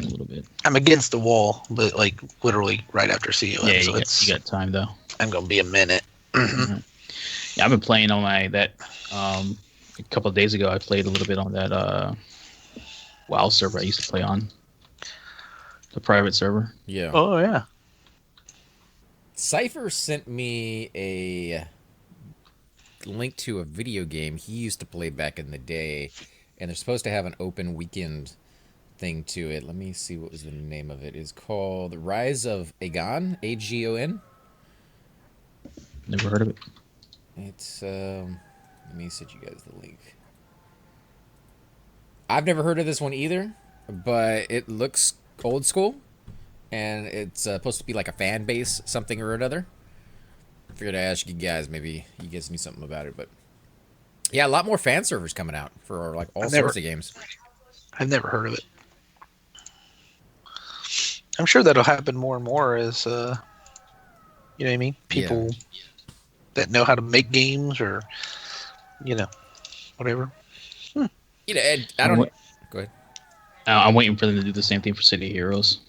online a little bit. I'm against the wall, but like literally right after CUM. Yeah, So you got time though. I'm gonna be a minute. Right. Yeah, I've been playing on a couple of days ago. I played a little bit on that WoW server I used to play on, the private server. Yeah. Oh yeah. Cypher sent me a link to a video game he used to play back in the day, and they're supposed to have an open weekend thing to it. Let me see what was the name of it. It's called Rise of Agon, Agon. Never heard of it. It's let me send you guys the link. I've never heard of this one either, but it looks old school, and it's supposed to be like a fan base, something or another. Figured I'd ask you guys, maybe you guys knew something about it, but yeah, a lot more fan servers coming out for like all sorts of games. I've never heard of it. I'm sure that'll happen more and more as you know what I mean? People that know how to make games or whatever. You know, I don't. Go ahead. I'm waiting for them to do the same thing for City of Heroes.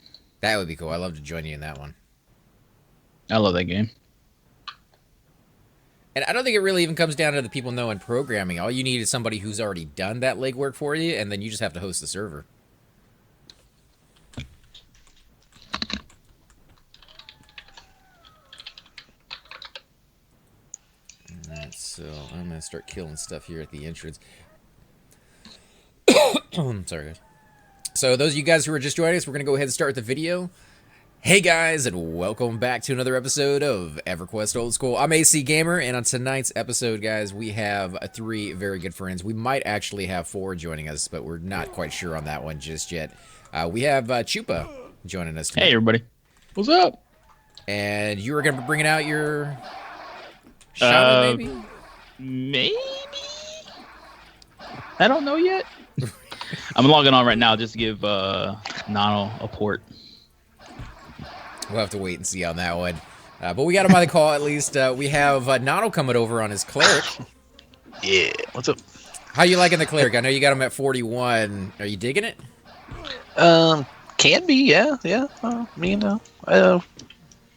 That would be cool. I'd love to join you in that one. I love that game. And I don't think it really even comes down to the people knowing programming. All you need is somebody who's already done that legwork for you, and then you just have to host the server. Alright, so I'm going to start killing stuff here at the entrance. Sorry, guys. So those of you guys who are just joining us, we're going to go ahead and start the video. Hey guys, and welcome back to another episode of Everquest Old School. I'm AC Gamer, and on tonight's episode, guys, we have three very good friends. We might actually have four joining us, but we're not quite sure on that one just yet. We have Chupa joining us tonight. Hey everybody, what's up? And you were going to be bringing out your shaman, maybe? Maybe? I don't know yet. I'm logging on right now just to give Nano a port. We'll have to wait and see on that one. But we got him on the call at least. We have Nano coming over on his cleric. Yeah, what's up? How you liking the cleric? I know you got him at 41. Are you digging it? Can be, yeah.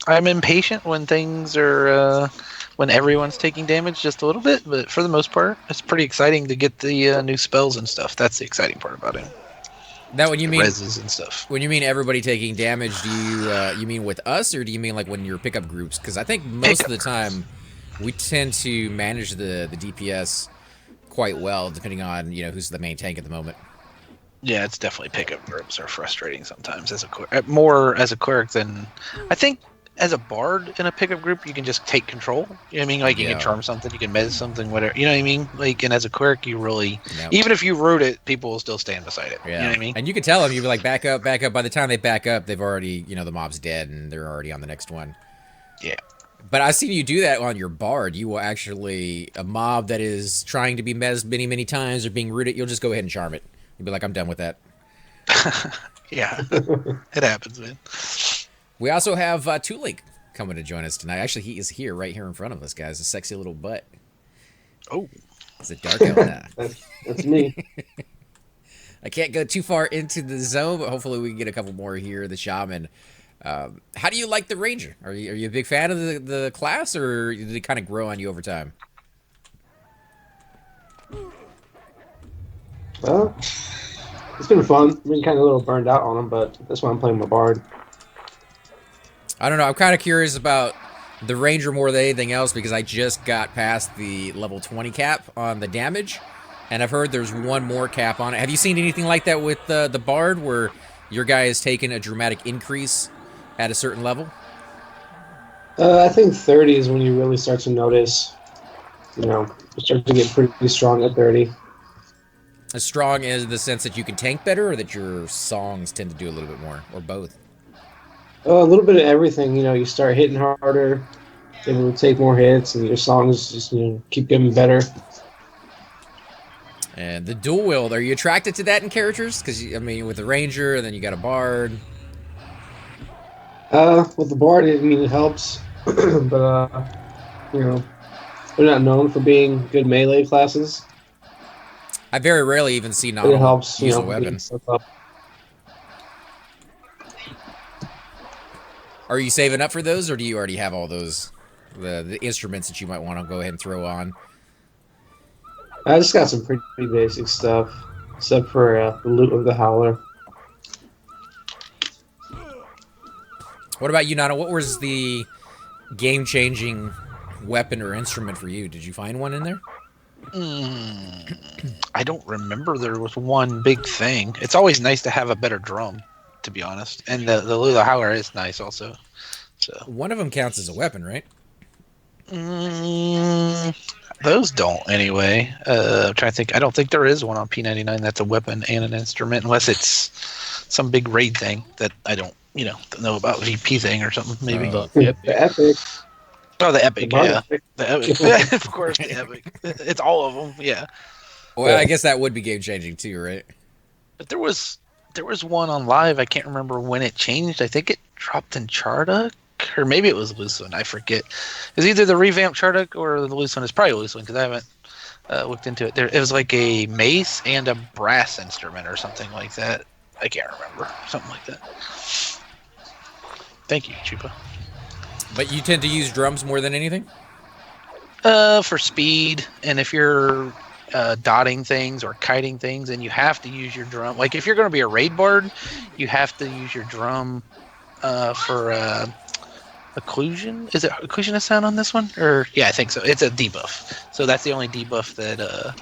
I'm impatient when things are when everyone's taking damage just a little bit, but for the most part, it's pretty exciting to get the new spells and stuff. That's the exciting part about it. That when you mean reses and stuff. When you mean everybody taking damage, do you mean with us, or do you mean like when you're pickup groups? Because I think most of the time we tend to manage the DPS quite well, depending on who's the main tank at the moment. Yeah, it's definitely pickup groups are frustrating sometimes as a cleric than I think. As a bard in a pickup group, you can just take control. You know what I mean? Like, you can charm something, you can mez something, whatever. You know what I mean? Like, and as a cleric, you really... Even if you root it, people will still stand beside it. Yeah. You know what I mean? And you can tell them, you'd be like, back up, back up. By the time they back up, they've already, the mob's dead, and they're already on the next one. Yeah. But I've seen you do that on your bard. You will actually... A mob that is trying to be mez many, many times or being rooted, you'll just go ahead and charm it. You'll be like, I'm done with that. Yeah. It happens, man. We also have Tulink coming to join us tonight. Actually, he is here, right here in front of us, guys. A sexy little butt. Oh. Is it dark out now? That's me. I can't go too far into the zone, but hopefully we can get a couple more here. The shaman. How do you like the ranger? Are you a big fan of the class, or did it kind of grow on you over time? Well, it's been fun. I've been kind of a little burned out on them, but that's why I'm playing my bard. I don't know. I'm kind of curious about the ranger more than anything else because I just got past the level 20 cap on the damage, and I've heard there's one more cap on it. Have you seen anything like that with the bard where your guy has taken a dramatic increase at a certain level? I think 30 is when you really start to notice, you start to get pretty strong at 30. As strong as the sense that you can tank better, or that your songs tend to do a little bit more, or both? A little bit of everything. You start hitting harder, able to take more hits, and your songs just keep getting better. And the dual wield, are you attracted to that in characters? Because with the ranger, and then you got a bard. With the bard, it helps, but they're not known for being good melee classes. I very rarely even see It helps, use a weapon. Are you saving up for those, or do you already have all those the instruments that you might want to go ahead and throw on? I just got some pretty basic stuff, except for the loot of the howler. What about you, Nana? What was the game-changing weapon or instrument for you? Did you find one in there? I don't remember there was one big thing. It's always nice to have a better drum, to be honest. And the Lula Howler is nice also. So One of them counts as a weapon, right? those don't anyway. I'm trying to think. I don't think there is one on P99 that's a weapon and an instrument, unless it's some big raid thing that I don't, know about, VP thing or something maybe. The epic. Oh, the epic, The yeah. The epic. Yeah, of course, the epic. It's all of them, yeah. Well, I guess that would be game-changing too, right? But there was one on live. I can't remember when it changed. I think it dropped in Charduck, or maybe it was loose one. I forget. It was either the revamped Charduck or the loose one. It's probably a loose one because I haven't looked into it. It was like a mace and a brass instrument or something like that. I can't remember. Something like that. Thank you, Chupa. But you tend to use drums more than anything? For speed, and if you're dotting things or kiting things, and you have to use your drum. Like if you're going to be a raid bard, you have to use your drum for occlusion. Is it occlusion of sound on this one? Or yeah, I think so. It's a debuff. So that's the only debuff that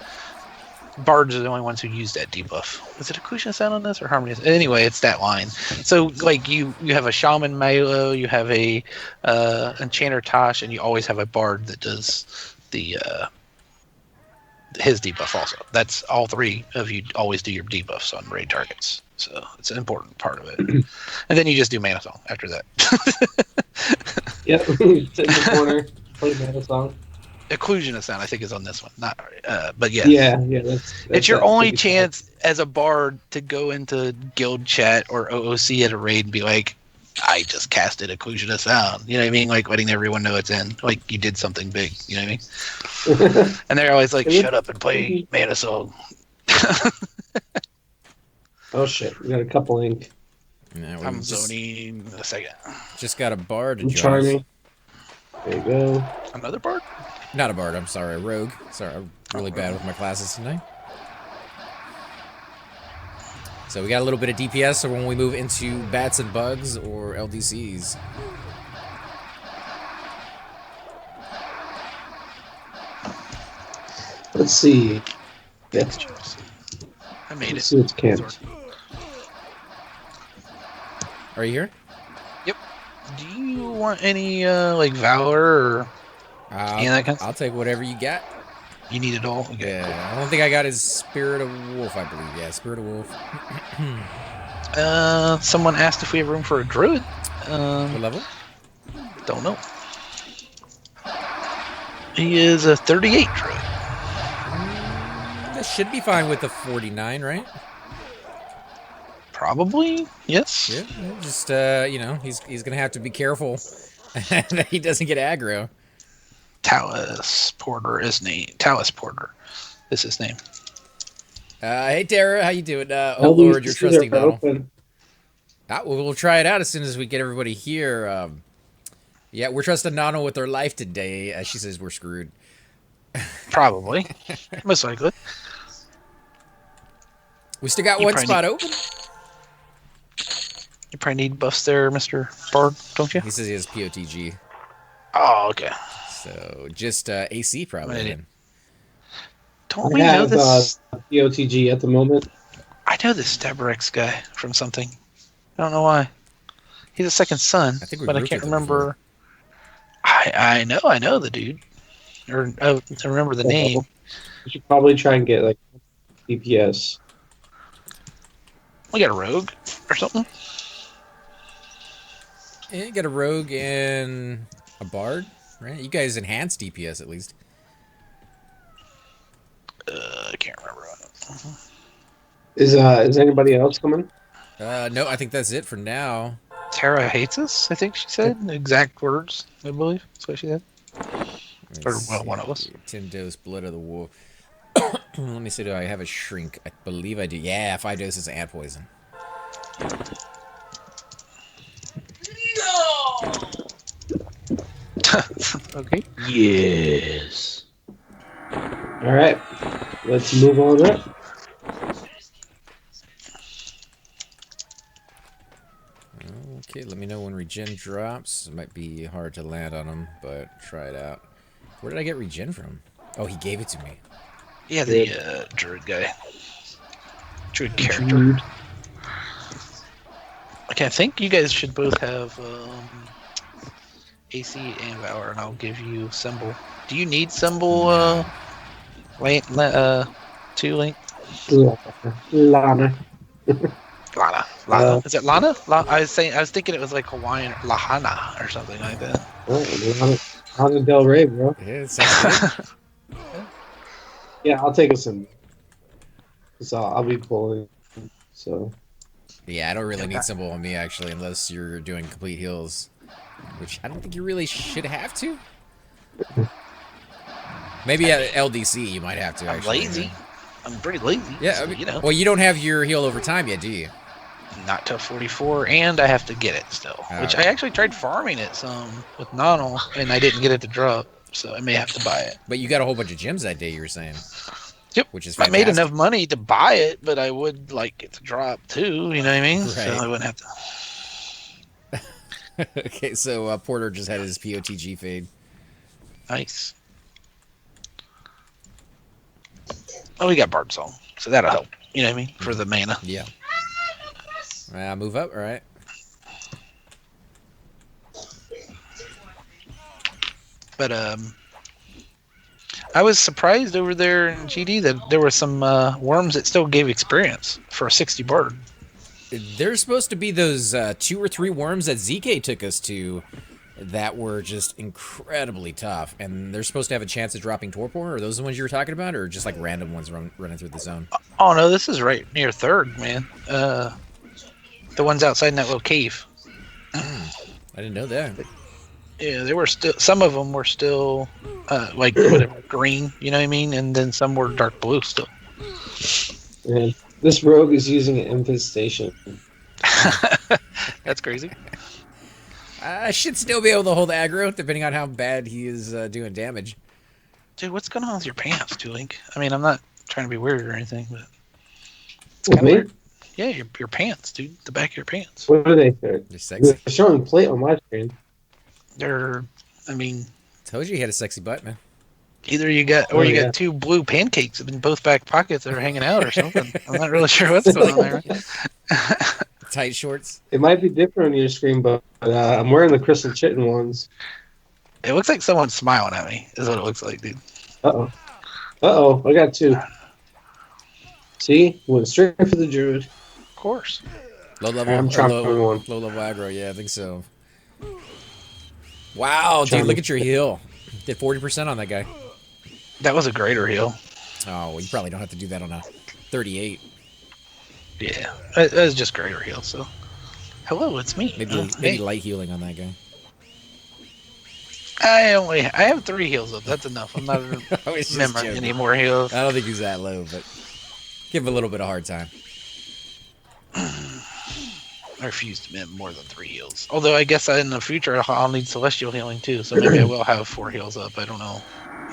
bards are the only ones who use that debuff. Is it occlusion of sound on this or harmony? Anyway, it's that line. So like you have a shaman Milo, you have a enchanter Tosh, and you always have a bard that does the his debuff also. That's all three of you always do your debuffs on raid targets. So it's an important part of it. And then you just do Mana Song after that. Yep. Sit in the corner, play Mana Song. Occlusion of sound, I think, is on this one. Not, but yeah. Yeah. It's your only chance as a bard to go into guild chat or OOC at a raid and be like, I just casted occlusion of sound. You know what I mean? Like letting everyone know it's in. Like you did something big. You know what I mean? And they're always like, shut up and play Mana Song. Oh shit, we got a couple ink. Yeah, I'm zoning a second. Just got a bard to I'm join us. charming. There you go. Another bard? Not a bard, I'm sorry, a rogue. Sorry, I'm really bad with my classes tonight. So we got a little bit of DPS, so when we move into bats and bugs or LDCs. Let's see. Yeah. I made Let's it. see what's camped. Are you here? Yep. Do you want any like Valor or any of that kind of stuff? I'll take whatever you got. You need it all? Okay. Yeah, I don't think I got his Spirit of Wolf, I believe. Yeah, Spirit of Wolf. Someone asked if we have room for a druid. What level? Don't know. He is a 38 druid. That should be fine with the 49, right? Probably, yes. Yeah, just he's gonna have to be careful that he doesn't get aggro. Talus Porter is his name. Hey Tara, how you doing? Oh Lord, you're trusting Donald. We'll try it out as soon as we get everybody here. Yeah, we're trusting Nano with our life today. She says we're screwed. Probably. Most likely. We still got one spot open. You probably need buffs there, Mr. Bard, don't you? He says he has POTG. Oh, okay. So just AC probably. Don't we know this? POTG at the moment. I know this Stabarex guy from something. I don't know why. He's a second son, but I can't remember. I know the dude. Or I remember the name. You should probably try and get like DPS. We got a rogue or something. Yeah, you got a rogue and a bard, right? You guys enhance DPS at least. I can't remember. Is anybody else coming? No, I think that's it for now. Tara hates us, I think she said. Exact words, I believe. That's what she said. Or, well, one of us. 10 dose blood of the wolf. Let me see, do I have a shrink? I believe I do. Yeah, 5 doses of ant poison. No! Okay. Yes. All right, let's move on up. Okay, let me know when regen drops. It might be hard to land on him, but try it out. Where did I get regen from? Oh, he gave it to me. Yeah, the druid guy. Druid character. Druid. Okay, I think you guys should both have AC and Valor, and I'll give you symbol. Do you need symbol? Link. Link. Lana. Lana. Is it Lana? I was thinking it was like Hawaiian Lahana or something like that. Lana Del Rey, bro. Yeah, it sounds good. Yeah, I'll take a symbol. So I'll be pulling. So Yeah, I don't really need symbol on me, actually, unless you're doing complete heals. Which I don't think you really should have to. Maybe at LDC you might have to, actually. I'm lazy. I'm pretty lazy. Yeah, so, I mean, well, you don't have your heal over time yet, do you? Not till 44, and I have to get it still. Which I actually tried farming it some with Nonal, and I didn't get it to drop, so I may have to buy it. But you got a whole bunch of gems that day, you were saying. Yep. Which is I fantastic. made enough money to buy it, but I would like it to drop too, you know what I mean? Right. So I wouldn't have to. Okay, so Porter just had his POTG fade. Nice. Oh, we got Bard Song, so that'll help. You know what I mean? For the mana. Yeah. Move up, all right. But I was surprised over there in GD that there were some worms that still gave experience for a 60 Bard. There's supposed to be those 2 or 3 worms that ZK took us to that were just incredibly tough, and they're supposed to have a chance of dropping Torpor. Are those the ones you were talking about, or just like random ones running through the zone? Oh no, this is right near third, man. The ones outside in that little cave. I didn't know that. Yeah, they were still. Some of them were still like whatever green, you know what I mean, and then some were dark blue still. man, this rogue is using an infestation. That's crazy. I should still be able to hold aggro, depending on how bad he is doing damage. Dude, what's going on with your pants, Link? I mean, I'm not trying to be weird or anything, but it's With kind of me? weird. Yeah, your pants, dude. The back of your pants. What are they? They're sexy. They're showing plate on my screen. They're, I mean, Told you he had a sexy butt, man. either you got got 2 blue pancakes in both back pockets that are hanging out or something. I'm not really sure what's going on there. Tight shorts. It might be different on your screen, but I'm wearing the Crystal Chitin ones. It looks like someone's smiling at me. Is what it looks like, dude. Uh-oh. I got 2. See? Went straight for the druid. Of course. Low level. I'm trying low, for one. low level aggro. Yeah, I think so. Wow, dude, look at your heal. Did 40% on that guy. That was a greater heal. Oh, well, you probably don't have to do that on a 38. Yeah, it was just greater heal. So, hello, it's me. Maybe light healing on that guy. I have 3 heals up. That's enough. I'm not just remembering joking. any more heals. I don't think he's that low, but give him a little bit of hard time. I refuse to mint more than 3 heals. Although I guess in the future I'll need celestial healing too. So maybe I will have 4 heals up. I don't know.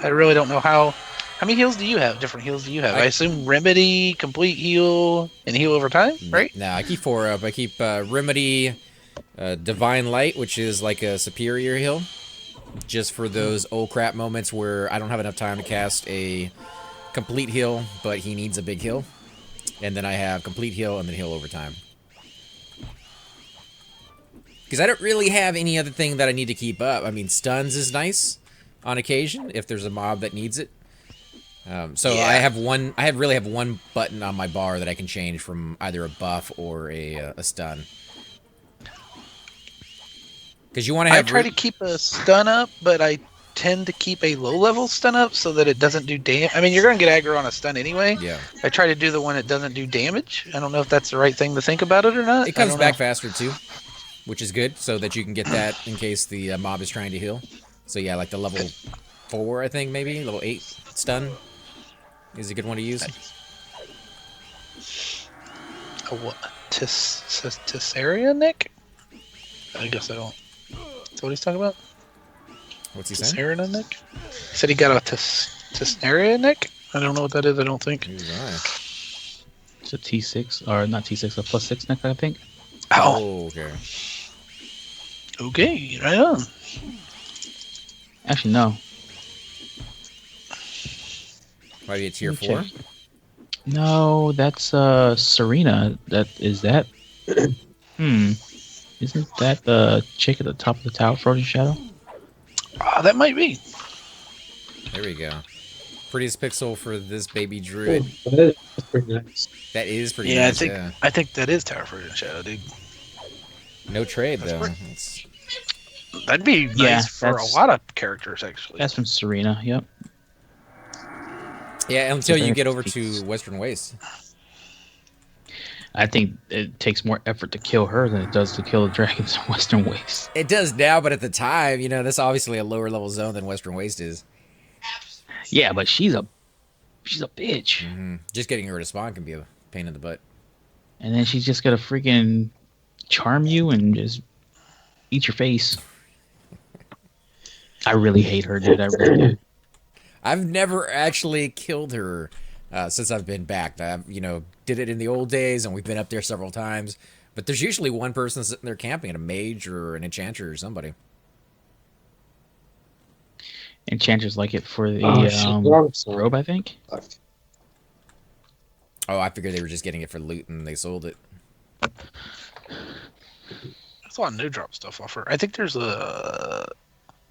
I really don't know how. How many heals do you have? Different heals do you have? I assume remedy, complete heal, and heal over time, right? No, I keep 4 up. I keep remedy, divine light, which is like a superior heal, just for those oh crap moments where I don't have enough time to cast a complete heal, but he needs a big heal. And then I have complete heal and then heal over time. Because I don't really have any other thing that I need to keep up. I mean, stuns is nice on occasion if there's a mob that needs it. So yeah. I really have one button on my bar that I can change from either a buff or a stun. Because you want to have. I try to keep a stun up, but I tend to keep a low-level stun up so that it doesn't do damage. I mean, you're going to get aggro on a stun anyway. Yeah. I try to do the one that doesn't do damage. I don't know if that's the right thing to think about it or not. It comes back faster too, which is good, so that you can get that in case the mob is trying to heal. So yeah, like the level 4, I think maybe level 8 stun is a good one to use. A what? Tissaria, Nick? I guess I don't. Is that what he's talking about? What's he saying? Tesserinic? He said he got a Tesserinic? I don't know what that is, I don't think. It's a T6, or not T6, a +6 neck, I think. Oh, okay. Okay, right on. Actually, no. Might be a tier Let me 4? check. No, that's Serena. That. Isn't that the chick at the top of the tower, Frozen Shadow? That might be. There we go. Prettiest pixel for this baby druid. Oh, that is pretty nice. That is pretty Yeah, nice, I think that is Tower Frozen Shadow, dude. No trade, That's though. pretty- It's- That'd be Yeah, nice for a that's- lot of characters, actually. That's from Serena. Yep. Yeah, until you very get over nice to piece. Western Waste. I think it takes more effort to kill her than it does to kill the dragons in Western Waste. It does now, but at the time, you know, that's obviously a lower level zone than Western Waste is. Yeah, but she's a bitch. Just getting her to spawn can be a pain in the butt. And then she's just gonna freaking charm you and just eat your face. I really hate her, dude. I really do. I've never actually killed her since I've been back. I've, did it in the old days, and we've been up there several times. But there's usually one person sitting there camping, a mage or an enchanter or somebody. Enchanters like it for the robe, I think. Oh, I figured they were just getting it for loot and they sold it. There's a lot of new drop stuff offer. I think there's a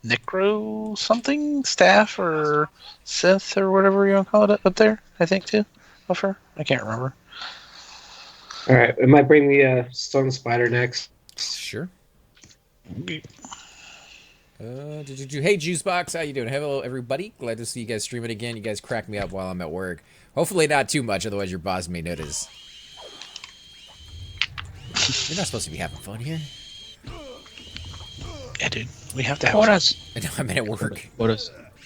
Necro something staff or Sith or whatever you want to call it up there. I think too offer. I can't remember. All right, it might bring the stone spider next. Sure. Hey, Juicebox, how you doing? Hello, everybody. Glad to see you guys streaming again. You guys crack me up while I'm at work. Hopefully not too much, otherwise your boss may notice. You're not supposed to be having fun here. Yeah, dude. We have to have Quotas. I know, I'm at work.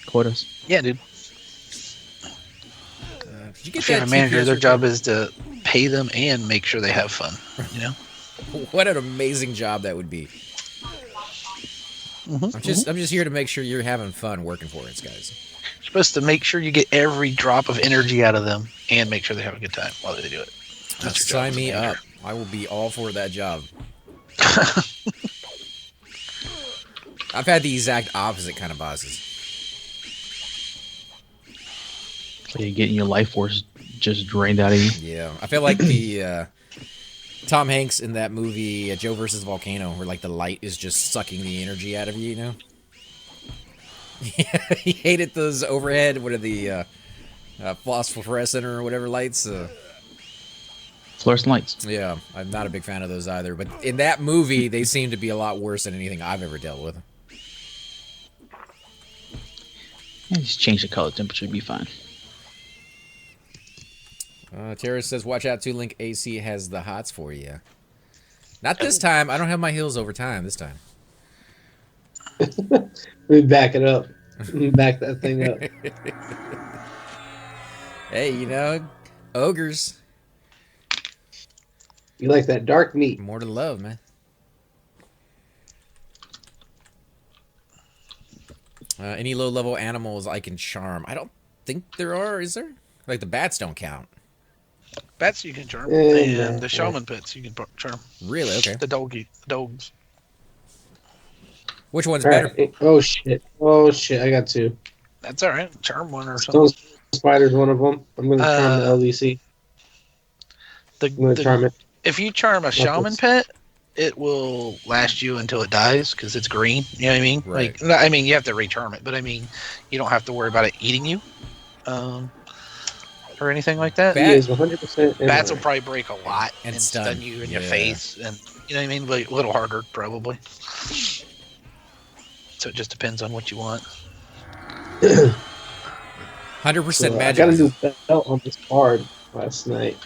Quotas. Yeah, dude. Did you get If you that have a manager, TPS their report? job is to pay them and make sure they have fun. You know? What an amazing job that would be. I'm just here to make sure you're having fun working for us, guys. You're supposed to make sure you get every drop of energy out of them and make sure they have a good time while they do it. That's your job Sign as a me manager. up. I will be all for that job. I've had the exact opposite kind of bosses. So you're getting your life force just drained out of you. Yeah, I feel like the Tom Hanks in that movie Joe versus Volcano, where like the light is just sucking the energy out of you. You know. Yeah, he hated those overhead. What are the phosphorescent or whatever lights? Fluorescent lights. Yeah, I'm not a big fan of those either. But in that movie, they seem to be a lot worse than anything I've ever dealt with. Yeah, just change the color temperature, be fine. Terrace says, watch out, 2-Link AC has the hots for you. Not this time. I don't have my heals over time this time. Let me back it up. Let me back that thing up. Hey, ogres. You like that dark meat? More to love, man. Any low-level animals I can charm? I don't think there are, is there? Like, the bats don't count. Bats you can charm. Yeah, And the shaman pits you can charm. Really? Okay. The dogs. Which one's All better? right. Oh shit! I got two. That's all right. Charm one or something. Stone spider's one of them. I'm gonna charm the LDC. I'm gonna charm it. If you charm a shaman pet, it will last you until it dies because it's green. You know what I mean? Right. Like, I mean, you have to recharm it, but I mean, you don't have to worry about it eating you, or anything like that. He is 100%. Bats will probably break a lot And and stun. stun you in your Yeah. face, and you know what I mean. Like, a little harder, probably. So it just depends on what you want. 100% So I magic. got a new belt on this card last night.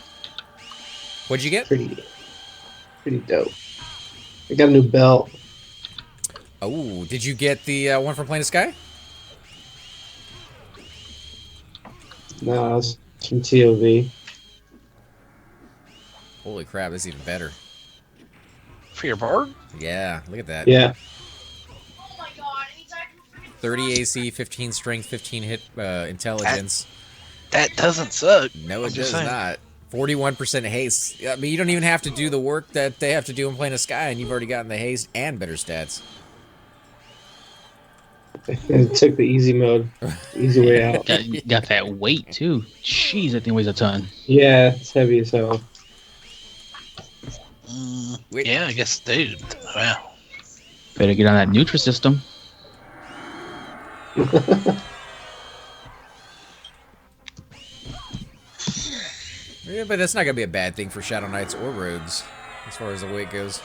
What'd you get? Pretty dope. I got a new belt. Oh, did you get the one from Plane of Sky? No, it's from TOV. Holy crap, that's even better. For your bard? Yeah, look at that. Yeah. 30 AC, 15 strength, 15 hit intelligence. That doesn't suck. No, I'm it just does saying. not. 41% haste. I mean, you don't even have to do the work that they have to do in Plane of Sky, and you've already gotten the haste and better stats. It took the easy mode, easy way out. Got that weight too. Jeez, that thing weighs a ton. Yeah, it's heavy as hell. Yeah, I guess, dude. Wow. Better get on that Nutrisystem. Yeah, but that's not going to be a bad thing for Shadow Knights or Rogues, as far as the weight goes.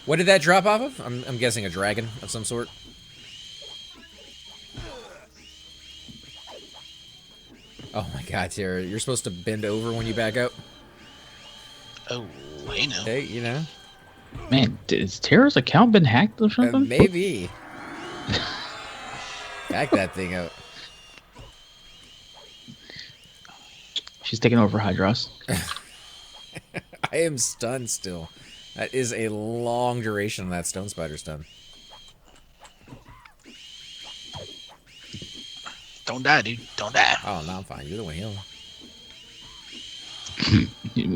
What did that drop off of? I'm guessing a dragon of some sort. Oh my god, Tara, you're supposed to bend over when you back up? Oh, hey, no. Hey, you know? Man, is Tara's account been hacked or something? Maybe. Back that thing up. She's taking over Hydros. I am stunned still. That is a long duration on that stone spider stun. Don't die, dude. Don't die. Oh, no, I'm fine. You're the one healing.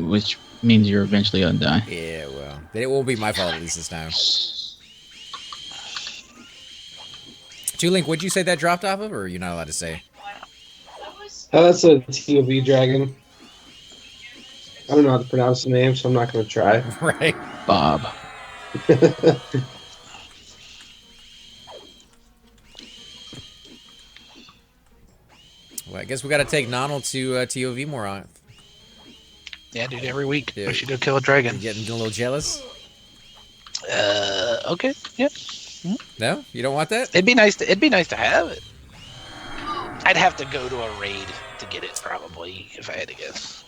Which means you're eventually gonna die. Yeah, well, then it won't be my fault at least this time. Two-Link, what'd you say that dropped off of, or are you not allowed to say? That's a TOV dragon. I don't know how to pronounce the name, so I'm not going to try. Right. Bob. Well, I guess we got to take Nonal to TOV more on. Yeah, dude, every week. Yeah. We should go kill a dragon. You getting a little jealous? Okay. Yeah. No? You don't want that? It'd be nice to have it. I'd have to go to a raid to get it, probably, if I had to guess.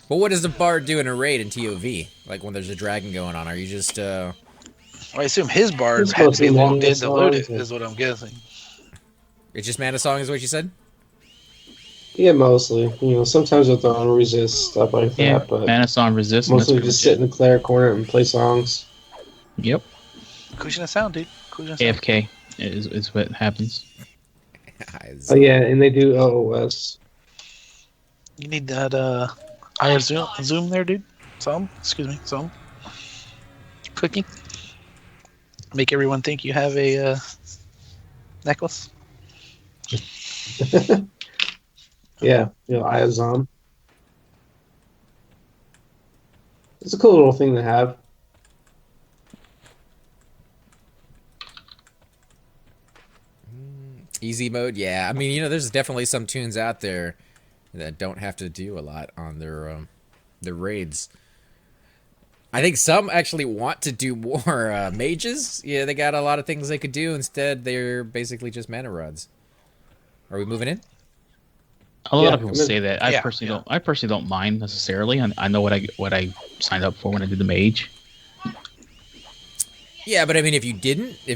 But what does the bard do in a raid in TOV? Like when there's a dragon going on? Are you just, Well, I assume his bard It's had to be supposed to be logged in mana to load it, songs. is what I'm guessing. It's just mana song is what you said? Yeah, mostly. You know, sometimes with the resist, stuff like Yeah, that, but Manasong resist. and that's mostly pretty just much sit in the Claire corner and play songs. it. Yep. Cushion of sound, dude. Cushion of sound. AFK is what happens. Oh yeah, and they do OOS. You need that, I have zoom there, dude. Some. Cooking. Make everyone think you have a, necklace. Yeah, you know, Iazom. It's a cool little thing to have. Easy mode, yeah. I mean, you know, there's definitely some tunes out there that don't have to do a lot on their raids. I think some actually want to do more mages. Yeah, they got a lot of things they could do. Instead, they're basically just mana rods. Are we moving in? A lot Yeah, of people I mean- say that. I personally don't mind necessarily. I know what I signed up for when I did the mage. Yeah, but I mean, if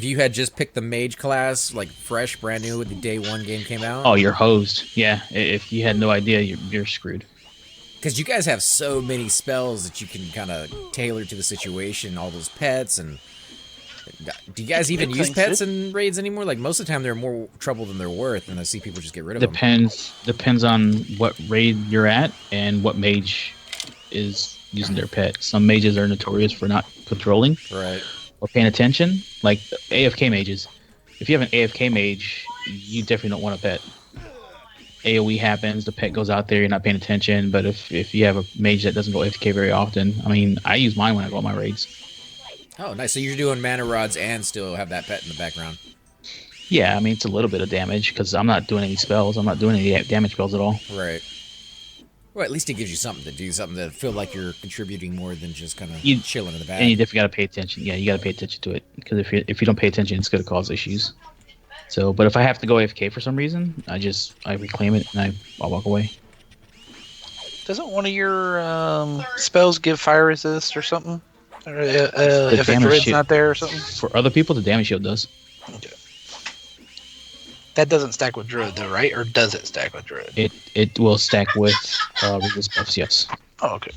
you had just picked the mage class, like fresh, brand new, when the day one game came out. Oh, you're hosed. Yeah, if you had no idea, you're screwed. Because you guys have so many spells that you can kind of tailor to the situation, all those pets, and... Do you guys even use pets in raids anymore? Like, most of the time they're more trouble than they're worth, and I see people just get rid of them. Depends on what raid you're at and what mage is using their pet. Some mages are notorious for not patrolling Right. or paying attention, like AFK mages. If you have an AFK mage, you definitely don't want a pet. AoE happens, the pet goes out there, you're not paying attention. But if you have a mage that doesn't go AFK very often, I mean, I use mine when I go on my raids. Oh, nice. So you're doing mana rods and still have that pet in the background. Yeah, I mean, it's a little bit of damage because I'm not doing any spells. I'm not doing any damage spells at all. Right. Well, at least it gives you something to do, something to feel like you're contributing more than just kind of chilling in the back. And you definitely got to pay attention. Yeah, you got to pay attention to it because if you don't pay attention, it's going to cause issues. So, but if I have to go AFK for some reason, I reclaim it and I'll walk away. Doesn't one of your spells give fire resist or something? Or, if a damage druid's shield. not there or something? For other people, the damage shield does. Okay. That doesn't stack with druid though, right? Or does it stack with druid? It will stack with resist buffs, yes. Oh, okay.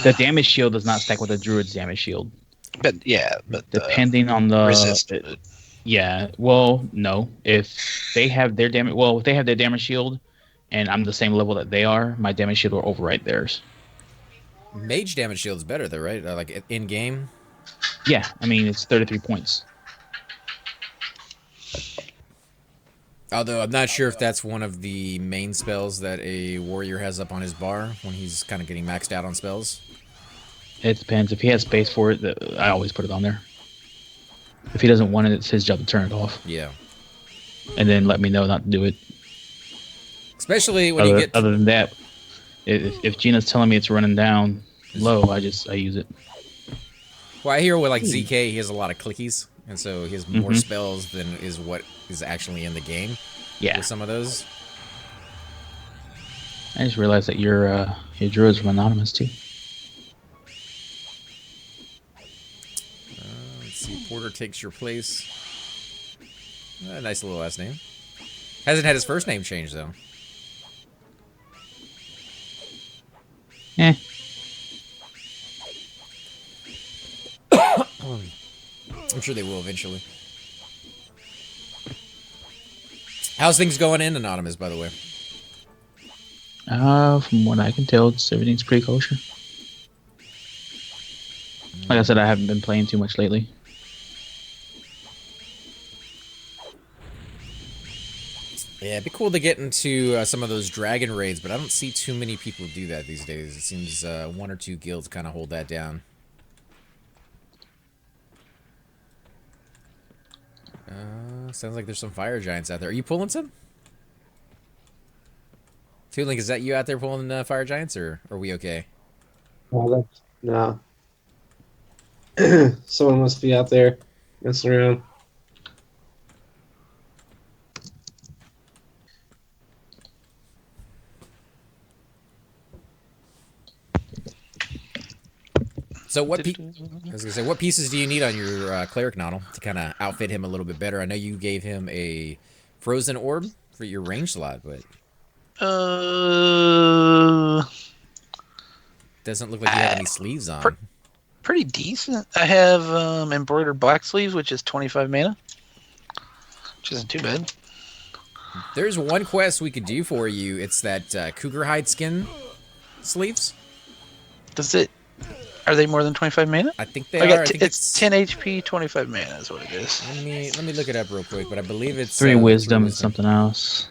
The damage shield does not stack with the druid's damage shield. But yeah, but depending on the resist. Yeah, well, no. If they have their damage shield, and I'm the same level that they are, my damage shield will override theirs. Mage damage shield is better though, right? Like in game. Yeah, I mean it's 33 points. Although I'm not sure if that's one of the main spells that a warrior has up on his bar when he's kind of getting maxed out on spells. It depends. If he has space for it, I always put it on there. If he doesn't want it, it's his job to turn it off. Yeah. And then let me know not to do it. Especially when you get... Other than that, if Gina's telling me it's running down low, I use it. Well, I hear with like ZK, he has a lot of clickies, and so he has more spells than is what is actually in the game. Yeah. With some of those. I just realized that your druid's from Anonymous too. Let's see, Porter takes your place. Nice little last name. Hasn't had his first name changed though. Eh. I'm sure they will eventually. How's things going in Anonymous, by the way? From what I can tell, everything's pretty kosher. Like I said, I haven't been playing too much lately. Yeah, it'd be cool to get into some of those dragon raids, but I don't see too many people do that these days. It seems one or two guilds kind of hold that down. Sounds like there's some fire giants out there. Are you pulling some? Toolink, is that you out there pulling fire giants, or are we okay? No. Someone must be out there messing around. So what? I was gonna say, what pieces do you need on your cleric noddle to kind of outfit him a little bit better? I know you gave him a frozen orb for your range slot, but doesn't look like you have any sleeves on. Pretty decent. I have embroidered black sleeves, which is 25 mana, which isn't too bad. There's one quest we could do for you. It's that cougar hide skin sleeves. Does it? Are they more than 25 mana? I think they are. It's 10 HP, 25 mana is what it is. Let me look it up real quick, but I believe it's 3 wisdom and something else.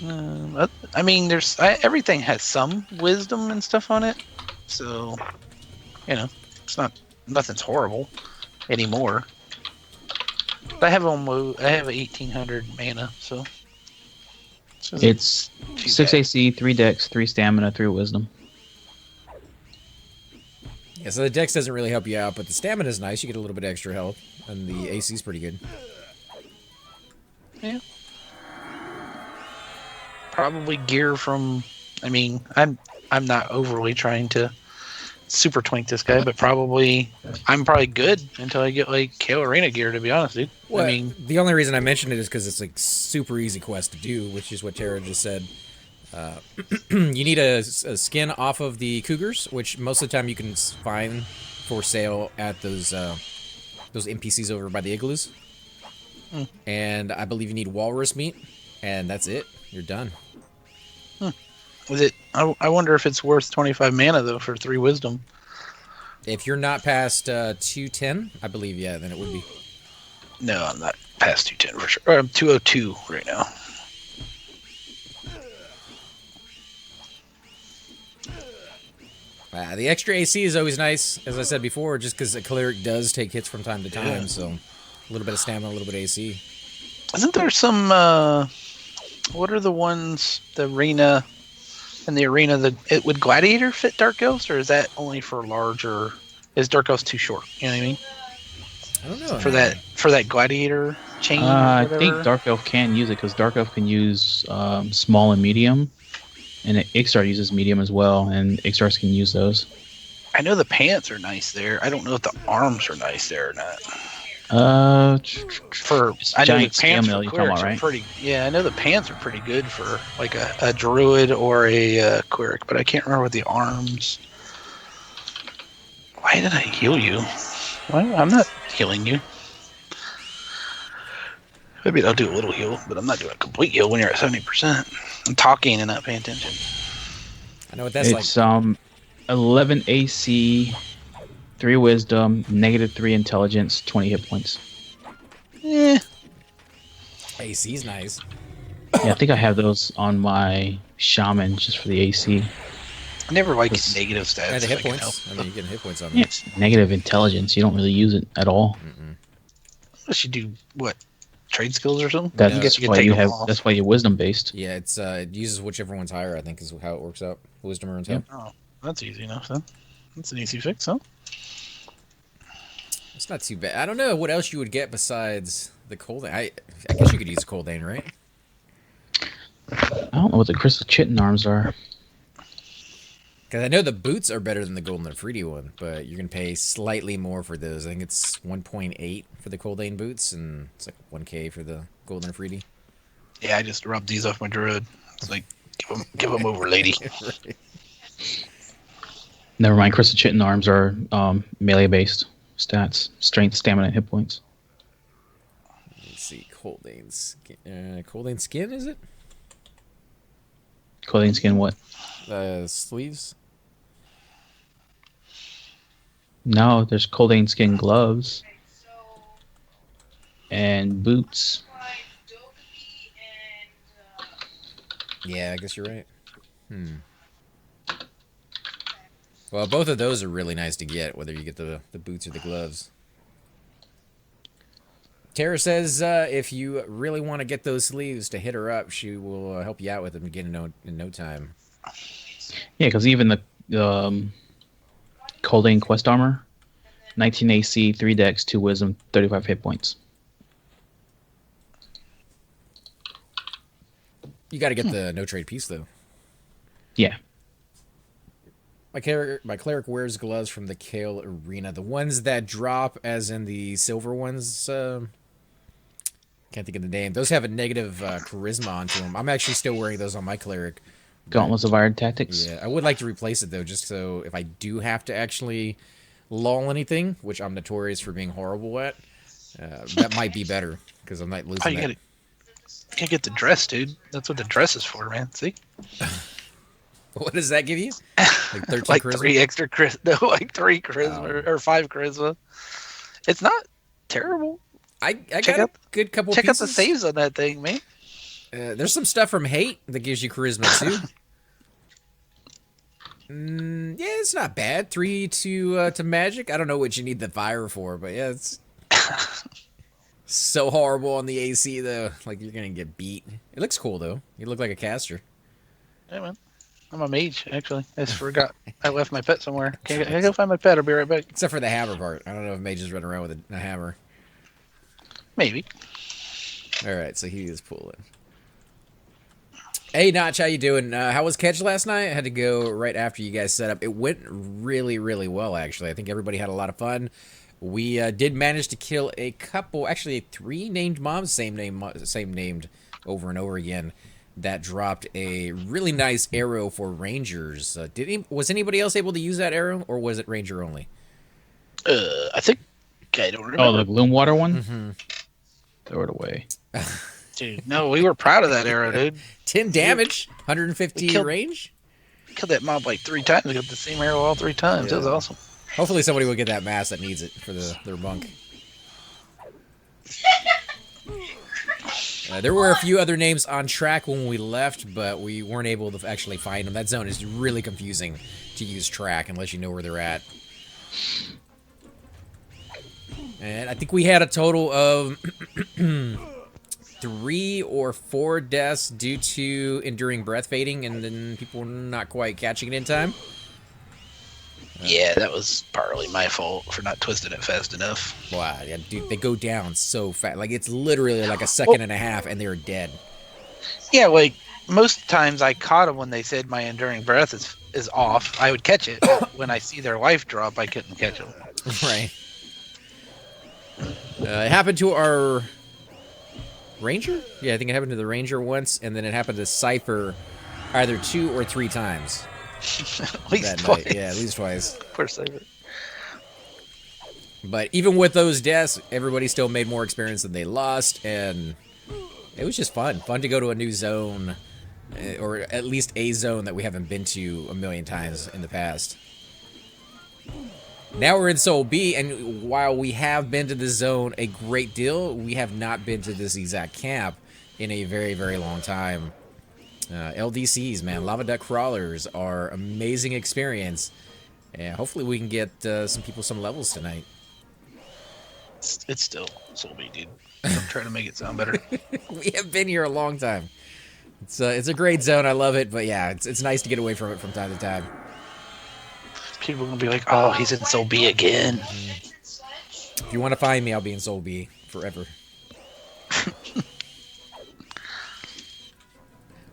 I mean, everything has some wisdom and stuff on it, so it's nothing's horrible anymore. I have 1800 mana, so it's 6 AC, 3 Dex, 3 Stamina, 3 Wisdom. Yeah, so the Dex doesn't really help you out, but the Stamina is nice. You get a little bit extra health, and the AC is pretty good. Yeah. Probably gear from. I mean, I'm not overly trying to super twink this guy, but I'm probably good until I get like Kale Arena gear. To be honest, dude. Well, I mean, the only reason I mentioned it is because it's like super easy quest to do, which is what Tara just said. You need a skin off of the cougars, which most of the time you can find for sale at those NPCs over by the igloos. And I believe you need walrus meat, and that's it. You're done. Was it? I wonder if it's worth 25 mana though for 3 wisdom. If you're not past 210, I believe, yeah, then it would be. No, I'm not past 210 for sure. I'm 202 right now. The extra AC is always nice, as I said before, just because a cleric does take hits from time to time, so a little bit of stamina, a little bit of AC. Isn't there some, what are the ones, the arena, would Gladiator fit Dark Elves, or is that only for larger, is Dark Elves too short, you know what I mean? I don't know. For that Gladiator chain I think Dark Elf can use it, because Dark Elf can use small and medium. And Ixtar uses medium as well, and Ixtars can use those. I know the pants are nice there. I don't know if the arms are nice there or not. I know the pants for clerics are pretty. Yeah, I know the pants are pretty good for like a druid or a cleric, but I can't remember what the arms Why did I heal you? Why? I'm not healing you. Maybe I'll do a little heal, but I'm not doing a complete heal when you're at 70%. I'm talking and not paying attention. I know what that's like. It's 11 AC, 3 Wisdom, -3 Intelligence, 20 hit points. Eh. AC's nice. Yeah, I think I have those on my Shaman just for the AC. I never like negative stats. And the hit if I can points. I help. mean, you get hit points on Yeah, them. it's negative intelligence. You don't really use it at all. Unless you do what? Trade skills or something? That's I guess you can why take you them have. off. That's why you're wisdom based. Yeah, it uses whichever one's higher, I think, is how it works out. Wisdom or intel. Oh, that's easy enough then. That's an easy fix, huh? It's not too bad. I don't know what else you would get besides the Coldane. I guess you could use Coldane, right? I don't know what the crystal chitin arms are. Because I know the boots are better than the Golden Afridi one, but you're going to pay slightly more for those. I think it's 1.8 for the Coldane boots, and it's like 1K for the Golden Afridi. Yeah, I just rubbed these off my druid. It's like, give them over, lady. Right. Never mind. Crystal chitin arms are melee based stats: strength, stamina, and hit points. Let's see, Coldane skin. Coldane skin, is it? Clothing skin. What? Sleeves. No, there's Coldane skin gloves and boots. Yeah, I guess you're right. Well, both of those are really nice to get, whether you get the boots or the gloves. Tara says if you really want to get those sleeves to hit her up, she will help you out with them again in no time. Yeah, because even the Coldane quest armor, 19 AC, 3 Dex, 2 Wisdom, 35 hit points. You got to get the no trade piece though. Yeah. My cleric wears gloves from the Kale Arena. The ones that drop, as in the silver ones. Can't think of the name. Those have a negative charisma onto them. I'm actually still wearing those on my cleric. Gauntlets of Iron Tactics. Yeah, I would like to replace it though, just so if I do have to actually lull anything, which I'm notorious for being horrible at, that might be better because I'm not losing. Oh, you gotta get the dress, dude. That's what the dress is for, man. See? What does that give you? Like 13 like charisma? 3 extra charisma. No, like 3 charisma or 5 charisma. It's not terrible. I got a good couple check pieces. out the saves on that thing, man. There's some stuff from Hate that gives you charisma too. Yeah, it's not bad. 3 to magic. I don't know what you need the fire for, but yeah, it's so horrible on the AC though. Like you're gonna get beat. It looks cool though. You look like a caster. Hey man, I'm a mage actually. I just forgot. I left my pet somewhere. Can I go find my pet? I'll be right back. Except for the hammer part. I don't know if mages run around with a hammer. Maybe. All right, so he is pulling. Hey, Notch, how you doing? How was catch last night? I had to go right after you guys set up. It went really, really well, actually. I think everybody had a lot of fun. We did manage to kill a couple, actually 3 named mobs, same named over and over again. That dropped a really nice arrow for rangers. Was anybody else able to use that arrow, or was it ranger only? I think I don't remember. Oh, the gloom water one. Mm-hmm. Throw it away. Dude, no, we were proud of that arrow, dude. 10 damage, 150 range. Killed that mob like 3 times. We got the same arrow all 3 times. That was awesome. Hopefully somebody will get that mask that needs it for their bunk. There were a few other names on track when we left, but we weren't able to actually find them. That zone is really confusing to use track unless you know where they're at. And I think we had a total of 3 or 4 deaths due to enduring breath fading, and then people not quite catching it in time. Yeah, that was partly my fault for not twisting it fast enough. Wow, yeah, dude, they go down so fast. Like, it's literally like a second and a half, and they're dead. Yeah, like, most times I caught them when they said my enduring breath is off. I would catch it. When I see their life drop, I couldn't catch them. Right. It happened to our ranger? Yeah, I think it happened to the ranger once, and then it happened to Cypher either 2 or 3 times. At least that twice. night. Yeah, at least twice. Poor Cypher. But even with those deaths, everybody still made more experience than they lost, and it was just fun. Fun to go to a new zone, or at least a zone that we haven't been to a million times in the past. Now we're in Soul B, and while we have been to the zone a great deal, we have not been to this exact camp in a very, very long time. LDCs, man, lava duck crawlers are amazing experience, and hopefully we can get some people some levels tonight. It's still Soul B, dude. I'm trying to make it sound better. We have been here a long time. It's a great zone. I love it, but yeah, it's nice to get away from it from time to time. People are gonna be like, "Oh, he's in Soul B again." If you want to find me, I'll be in Soul B forever.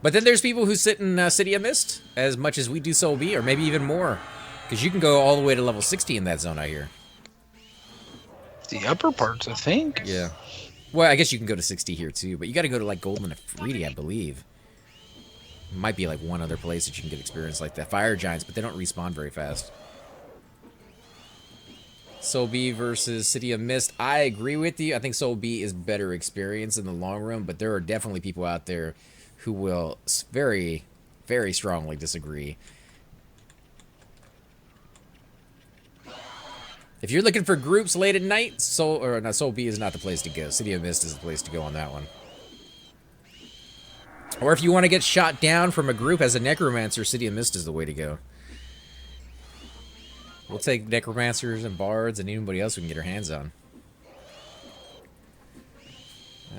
But then there's people who sit in City of Mist as much as we do Soul B, or maybe even more, because you can go all the way to level 60 in that zone out here. The upper parts, I think. Yeah. Well, I guess you can go to 60 here too, but you got to go to like Golden Afridi, I believe. Might be like one other place that you can get experience like that. Fire Giants, but they don't respawn very fast. Soul B versus City of Mist. I agree with you. I think Soul B is better experience in the long run, but there are definitely people out there who will very, very strongly disagree. If you're looking for groups late at night, Soul B is not the place to go. City of Mist is the place to go on that one. Or if you want to get shot down from a group as a necromancer, City of Mist is the way to go. We'll take necromancers and bards and anybody else we can get our hands on.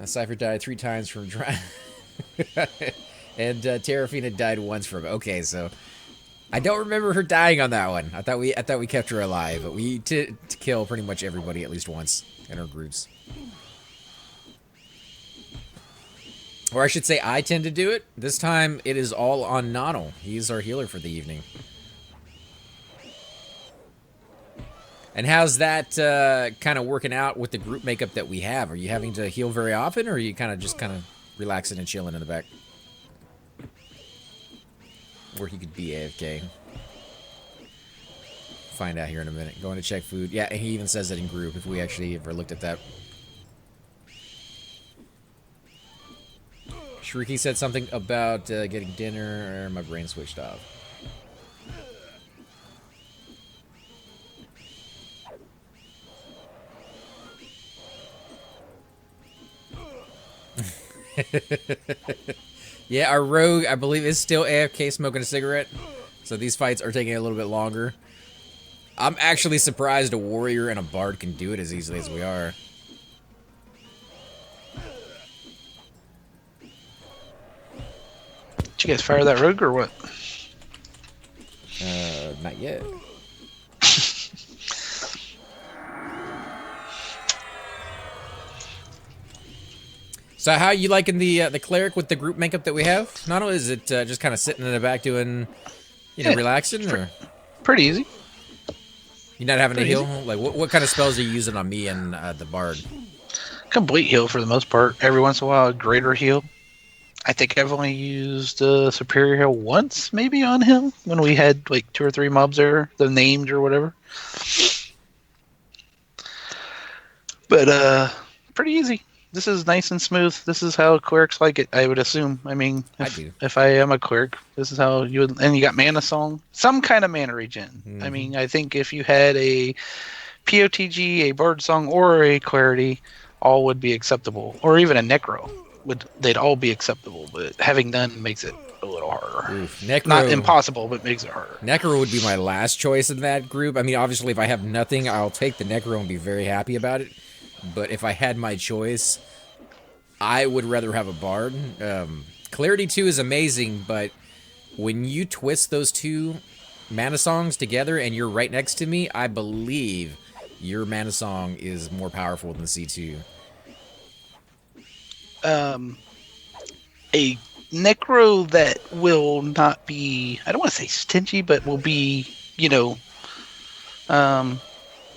Cypher died 3 times from dry. And Terrafina died once from. Okay, so I don't remember her dying on that one. I thought we kept her alive, but we to kill pretty much everybody at least once in our groups. Or I should say I tend to do it. This time it is all on Nonal. He's our healer for the evening. And how's that kind of working out with the group makeup that we have? Are you having to heal very often, or are you kind of relaxing and chilling in the back? Or he could be AFK. Find out here in a minute. Going to check food. Yeah, and he even says that in group if we actually ever looked at that. Shrieky said something about getting dinner. My brain switched off. Yeah, our rogue, I believe, is still AFK smoking a cigarette. So these fights are taking a little bit longer. I'm actually surprised a warrior and a bard can do it as easily as we are. Did you guys fire that rogue or what? Not yet. So how you liking the cleric with the group makeup that we have? Not only is it just kind of sitting in the back doing, relaxing, or Pretty easy. you're not having to Pretty heal? Like what kind of spells are you using on me and the bard? Complete heal for the most part. Every once in a while, a greater heal. I think I've only used superior heal once, maybe on him when we had like 2 or 3 mobs there, the named or whatever. But pretty easy. This is nice and smooth. This is how clerics like it, I would assume. I mean, if I am a cleric, this is how you would. And you got mana song, some kind of mana regen. Mm-hmm. I mean, I think if you had a POTG, a bard song, or a clarity, all would be acceptable. Or even a necro, they'd all be acceptable. But having none makes it a little harder. Oof. Necro, not impossible, but makes it harder. Necro would be my last choice in that group. I mean, obviously, if I have nothing, I'll take the Necro and be very happy about it. But if I had my choice, I would rather have a bard. Clarity 2 is amazing, but when you twist those 2 mana songs together and you're right next to me, I believe your mana song is more powerful than C2. A necro that will not be, I don't want to say stingy, but will be,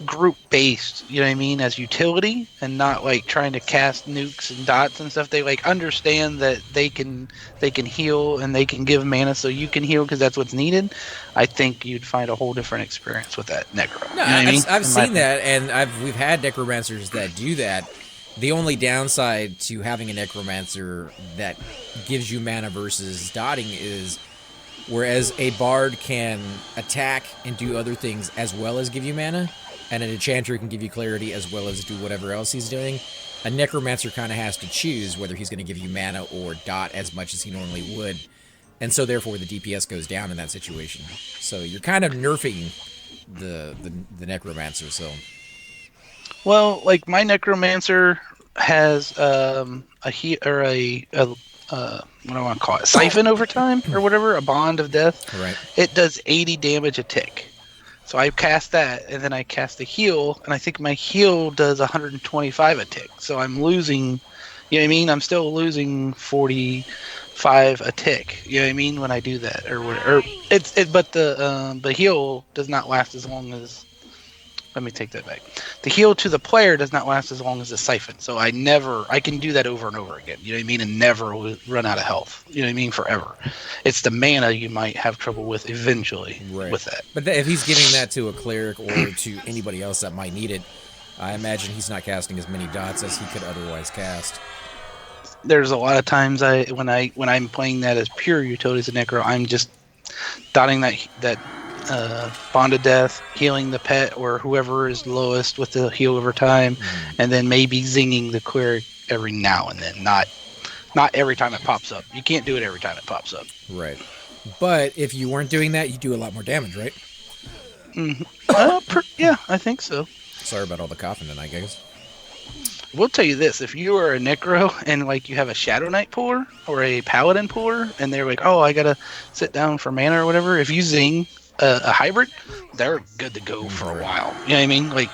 group based, you know what I mean, as utility, and not like trying to cast nukes and dots and stuff. They like understand that they can heal and they can give mana so you can heal because that's what's needed. I think you'd find a whole different experience with that necro. No, You know what I mean? I've seen that, and we've had necromancers that do that. The only downside to having a necromancer that gives you mana versus dotting is, whereas a bard can attack and do other things as well as give you mana, and an enchanter can give you clarity as well as do whatever else he's doing, a necromancer kind of has to choose whether he's going to give you mana or dot as much as he normally would, and so therefore the DPS goes down in that situation. So you're kind of nerfing the necromancer. So, well, like my necromancer has what do I want to call it? Siphon over time or whatever, a bond of death. right. It does 80 damage a tick. So I cast that, and then I cast the heal, and I think my heal does 125 a tick. So I'm losing, you know what I mean? I'm still losing 45 a tick. You know what I mean when I do that, or whatever. But the heal does not last as long as. Let me take that back. The heal to the player does not last as long as the siphon. So I can do that over and over again. You know what I mean? And never run out of health. You know what I mean? Forever. It's the mana you might have trouble with eventually with that. But if he's giving that to a cleric or to anybody else that might need it, I imagine he's not casting as many dots as he could otherwise cast. There's a lot of times when I'm playing that as pure utility as a necro, I'm just dotting that bond of death, healing the pet or whoever is lowest with the heal over time, and then maybe zinging the cleric every now and then. Not every time it pops up. You can't do it every time it pops up. Right. But if you weren't doing that, you do a lot more damage, right? Yeah, I think so. Sorry about all the coughing tonight, guys. We'll tell you this: if you are a necro and like you have a Shadow Knight puller or a Paladin puller, and they're like, "Oh, I gotta sit down for mana or whatever," if you zing a hybrid, they're good to go for a while. You know what I mean? Like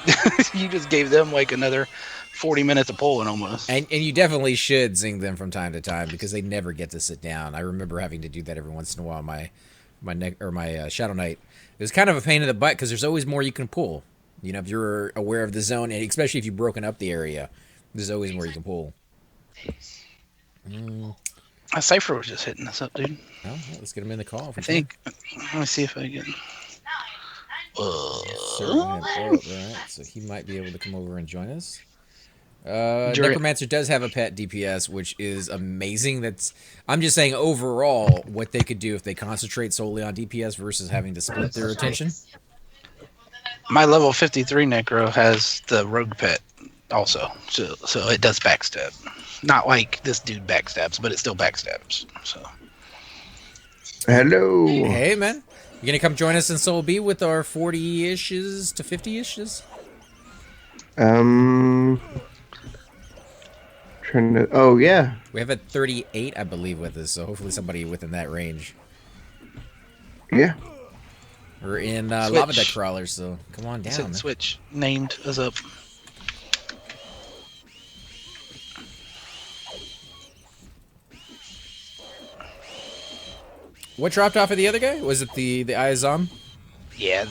you just gave them like another 40 minutes of pulling almost. And you definitely should zing them from time to time because they never get to sit down. I remember having to do that every once in a while. My Shadow Knight. It was kind of a pain in the butt because there's always more you can pull. You know, if you're aware of the zone, and especially if you've broken up the area, there's always more you can pull. A Cypher was just hitting us up, dude. Well, let's get him in the call. I think. Let me see if I can. Right, so he might be able to come over and join us. Necromancer does have a pet DPS, which is amazing. I'm just saying overall what they could do if they concentrate solely on DPS versus having to split their attention. My level 53 Necro has the rogue pet also, so it does backstab. Not like this dude backstabs, but it still backstabs. So. Hello. Hey, man. You gonna come join us in Soul B with our 40-ishes to 50-ishes? Oh, yeah. We have a 38, I believe, with us, so hopefully somebody within that range. Yeah. We're in Lava Deck Crawlers, so come on down. Man. Switch named us up. What dropped off of the other guy? Was it the Ayazam? Yeah,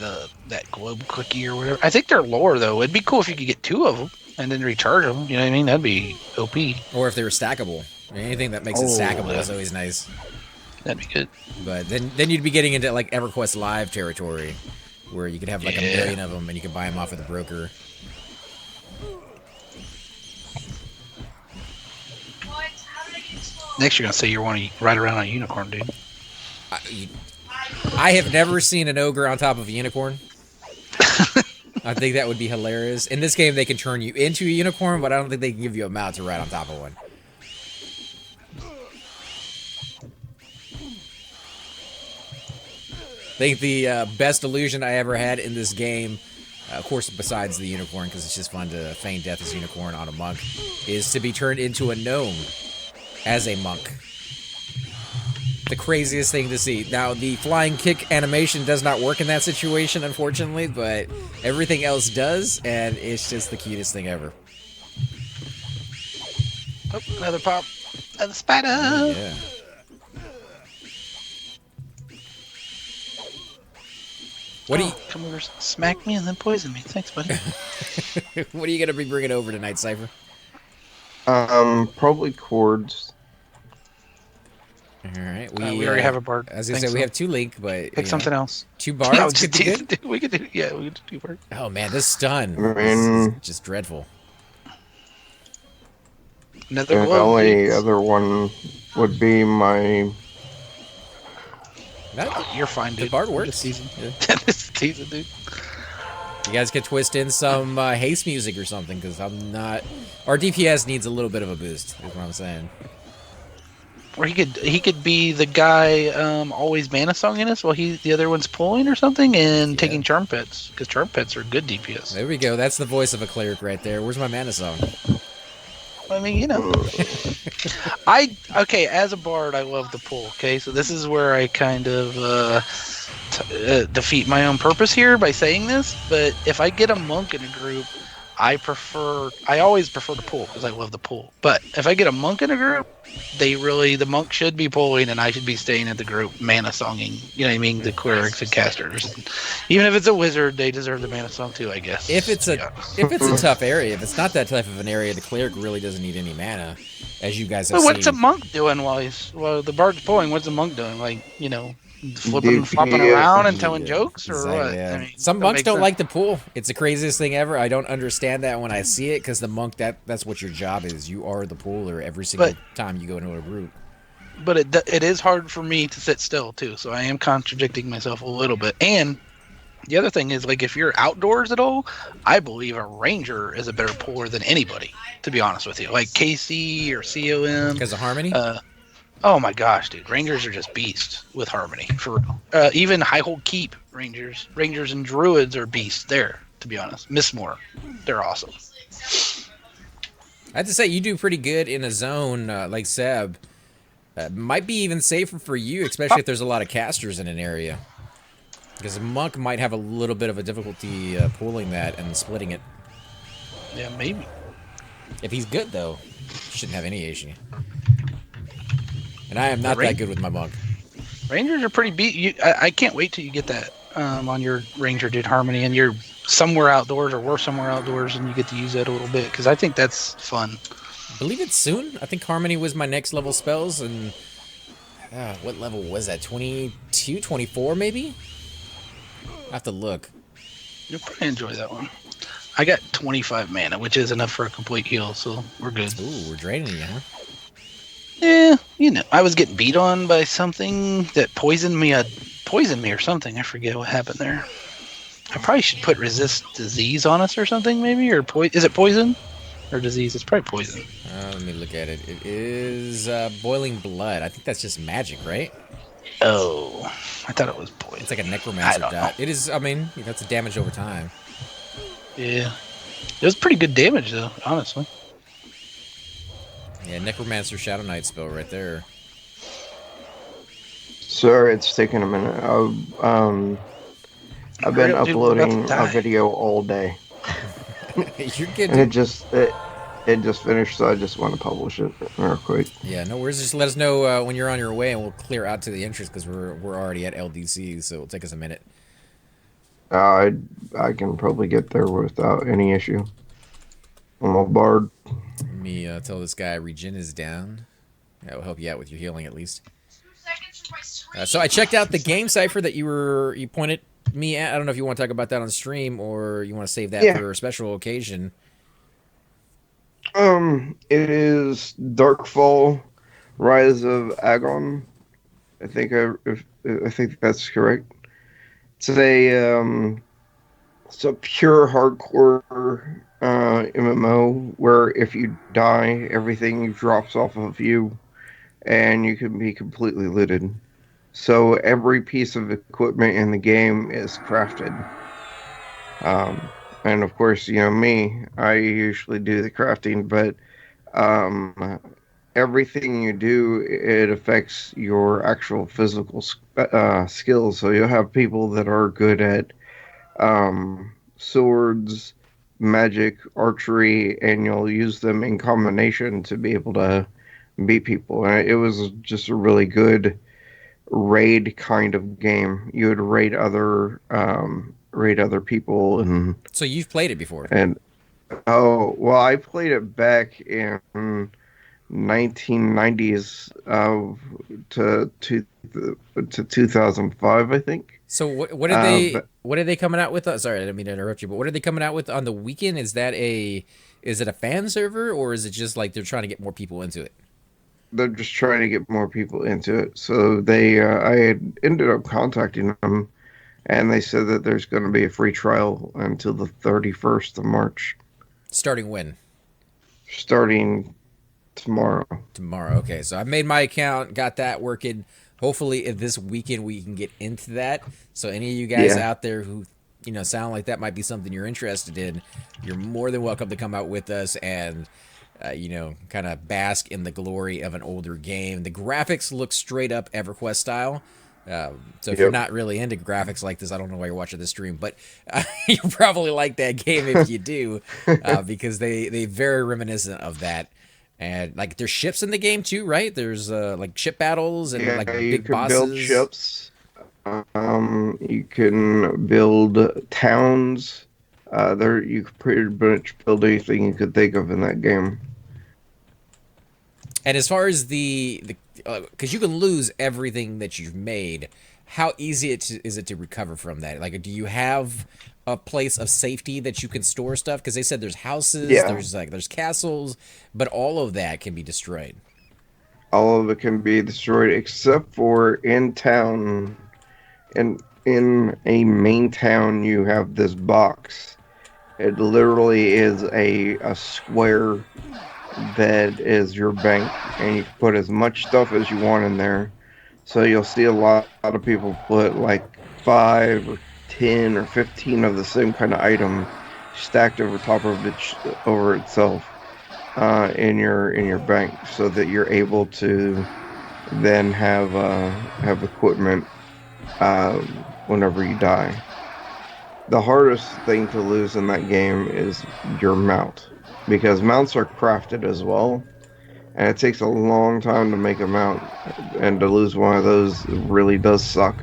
that globe cookie or whatever. I think they're lore though. It'd be cool if you could get 2 of them and then recharge them. You know what I mean? That'd be OP. Or if they were stackable. Anything that makes it stackable is always nice. That'd be good. But then you'd be getting into like EverQuest Live territory, where you could have like 1 million of them and you could buy them off of the broker. Next, you're gonna say you want to ride around on a unicorn, dude. I have never seen an ogre on top of a unicorn. I think that would be hilarious. In this game, they can turn you into a unicorn, but I don't think they can give you a mount to ride on top of one. I think the best illusion I ever had in this game, of course, besides the unicorn, because it's just fun to feign death as unicorn on a monk, is to be turned into a gnome as a monk. The craziest thing to see. Now, the flying kick animation does not work in that situation, unfortunately, but everything else does, and it's just the cutest thing ever. Oh, another pop. Another spider. Yeah. What do you come over, smack me, and then poison me? Thanks, buddy. What are you gonna be bringing over tonight, Cypher? Probably chords. All right, We already have a bard. As I said, we have 2 link, but Pick something else. 2 No, bards just could be good. we could do. Yeah, we could do bard. Oh man, this stun I is mean- just dreadful. Another The glove. only please. other one would be my. You're fine, dude. The bard works. This season. Yeah. This season, dude. You guys could twist in some haste music or something, because I'm not. Our DPS needs a little bit of a boost. Is what I'm saying. Or he could be the guy always mana songing us while the other one's pulling or something and taking charm pets, because charm pets are good DPS. There we go. That's the voice of a cleric right there. Where's my mana song? I mean, as a bard, I love the pull. Okay, so this is where I kind of defeat my own purpose here by saying this. But if I get a monk in a group, I always prefer to pull because I love the pull. But if I get a monk in a group, the monk should be pulling and I should be staying at the group mana songing. You know what I mean? The clerics and casters. Even if it's a wizard, they deserve the mana song too, I guess. If it's a tough area, if it's not that type of an area, the cleric really doesn't need any mana, as you guys have seen. What's a monk doing while the bard's pulling? What's a monk doing? Flopping around and telling jokes, or Exactly, what? yeah. I mean, Some that monks makes don't sense. like the pool. It's the craziest thing ever. I don't understand that when I see it, because the monk, that's what your job is. You are the pooler every single time you go into a group. But it is hard for me to sit still too, so I am contradicting myself a little bit. And the other thing is, if you're outdoors at all, I believe a ranger is a better puller than anybody, to be honest with you. Like KC or COM. Because of harmony? Oh my gosh, dude. Rangers are just beasts with harmony, for real. Even Highhold Keep Rangers and Druids are beasts there, to be honest. Mistmore, they're awesome. I have to say, you do pretty good in a zone like Seb. Might be even safer for you, especially if there's a lot of casters in an area. Because a monk might have a little bit of a difficulty pulling that and splitting it. Yeah, maybe. If he's good, though, shouldn't have any issue. And I am not that good with my monk. Rangers are pretty beat. I can't wait till you get that on your Ranger, dude, harmony, and you're somewhere outdoors, or we're somewhere outdoors, and you get to use that a little bit, because I think that's fun. I believe it's soon. I think harmony was my next level spells, and what level was that? 22, 24 maybe? I have to look. You'll probably enjoy that one. I got 25 mana, which is enough for a complete heal, so we're good. Ooh, we're draining you, huh? Yeah, I was getting beat on by something that poisoned me or something. I forget what happened there. I probably should put resist disease on us or something, maybe, or is it poison or disease? It's probably poison. Let me look at it. It is boiling blood. I think that's just magic, right? Oh, I thought it was poison. It's like a necromancer I don't dot. know. It is. I mean, that's a damage over time. Yeah, it was pretty good damage though, honestly. Yeah, necromancer shadow knight spell right there. Sorry, it's taking a minute. I've been uploading a video all day, You're good. and it just finished, so I just want to publish it real quick. Yeah, no worries. Just let us know when you're on your way, and we'll clear out to the entrance, because we're already at LDC, so it'll take us a minute. I can probably get there without any issue. I'm a bard. Let me tell this guy regen is down. That will help you out with your healing at least. So I checked out the game cipher that you pointed me at. I don't know if you want to talk about that on stream, or you want to save that for a special occasion. It is Darkfall, Rise of Agon. I think that's correct. It's a pure hardcore MMO where if you die, everything drops off of you, and you can be completely looted. So every piece of equipment in the game is crafted. And of course, me, I usually do the crafting, but everything you do, it affects your actual physical skills. So you'll have people that are good at swords, magic, archery, and you'll use them in combination to be able to beat people. And it was just a really good raid kind of game. You would raid other people, and So you've played it before. oh well, I played it back in 1990s to 2005, I think. So what are they coming out with? Sorry, I didn't mean to interrupt you, but what are they coming out with on the weekend? Is it a fan server, or is it just like they're trying to get more people into it? They're just trying to get more people into it. So I had ended up contacting them, and they said that there's going to be a free trial until the 31st of March. Starting when? Starting tomorrow. Tomorrow. Okay, so I made my account, got that working. Hopefully, this weekend we can get into that. So any of you guys out there who sound like that might be something you're interested in, you're more than welcome to come out with us and kind of bask in the glory of an older game. The graphics look straight up EverQuest style. So if you're not really into graphics like this, I don't know why you're watching this stream, but you probably like that game if you do, because they very reminiscent of that. And like there's ships in the game too, right? There's like ship battles and like big bosses. You can build ships. You can build towns. You can pretty much build anything you could think of in that game. And as far as because you can lose everything that you've made, how easy is it to recover from that? Like, do you have a place of safety that you can store stuff? Because they said there's houses, there's castles, but all of that can be destroyed. All of it can be destroyed except for in town. And in a main town, you have this box. It literally is a square that is your bank, and you can put as much stuff as you want in there. So you'll see a lot of people put like 5 or 10 or 15 of the same kind of item stacked over top of itself in your bank, so that you're able to then have equipment whenever you die. The hardest thing to lose in that game is your mount, because mounts are crafted as well, and it takes a long time to make a mount, and to lose one of those really does suck.